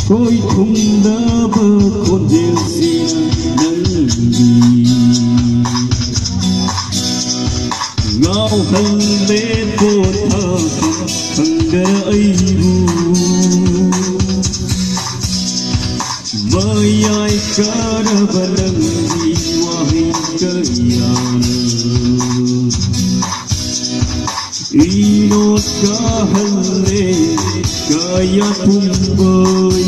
khối thùng đỡ bơ khôn dịu dịu nâng gì ngao hân bế cô thơ hân đỡ ấy vu mời ai cả đỡ bơ nâng gì hoài cơ yàn inot ka halle kaya tumboy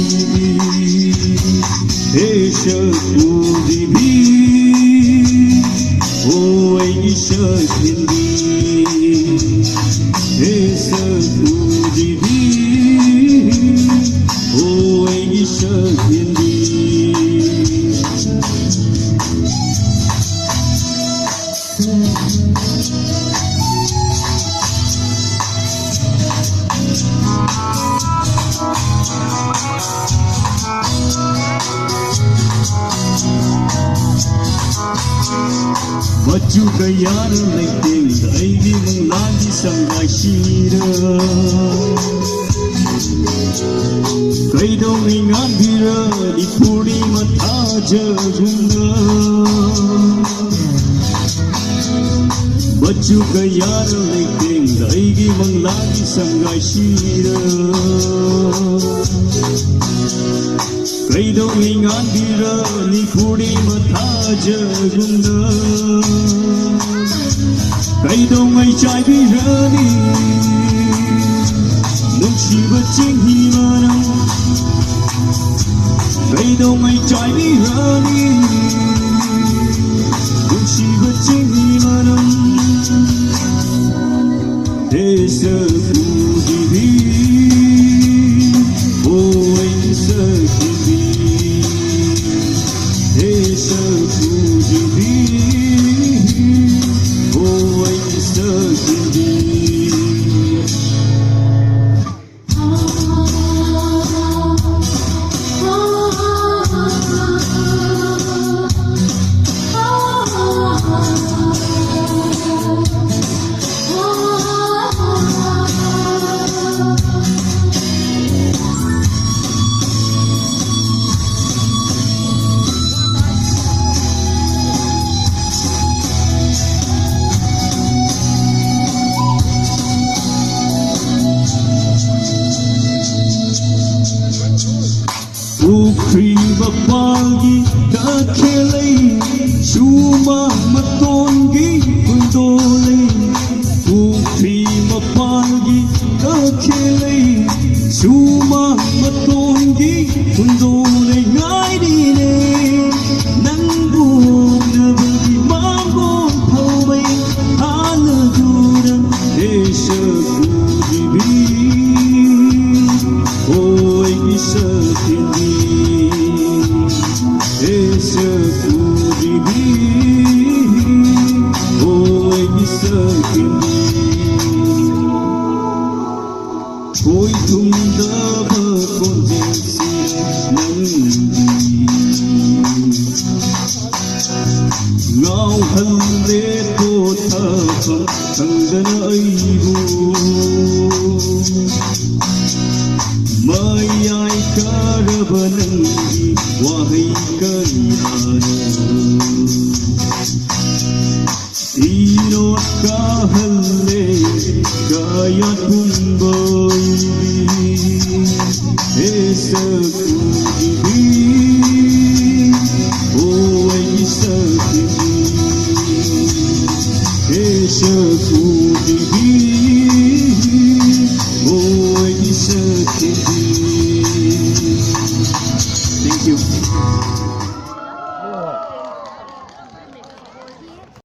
esha kudibi oy isha hindi esha kudibi oy isha hindi Baju kayar laiting daigi mong lagi sanggay sira kay daw may ngabira di puri mataja guna Baju kayar laiting daigi mong lagi sanggay sira kay daw may ngabira ni puri mataja guna kay daw may trai birani nung shiba ching himanang kay daw may trai birani nung shiba ching himanang desa kudibi oy desa kudibi desa kudibi Ukri bapalgi kakhelai Shuma matongi kundolai Ukri bapalgi kakhelai Shuma matongi kundolai Ngai dine nang buong na bagi mambong thawai Hala duran desha kudibi Oy isa hindi Esa kudibi oy isa hindi Ko'y tumdaba kon desi nandi Ngao halle ko thapang tangdana aibu Mayay karabanangi wahai kanyana Inot kahalle kaya tumbay Esa kudibi oy isa kudibi Esa kudibi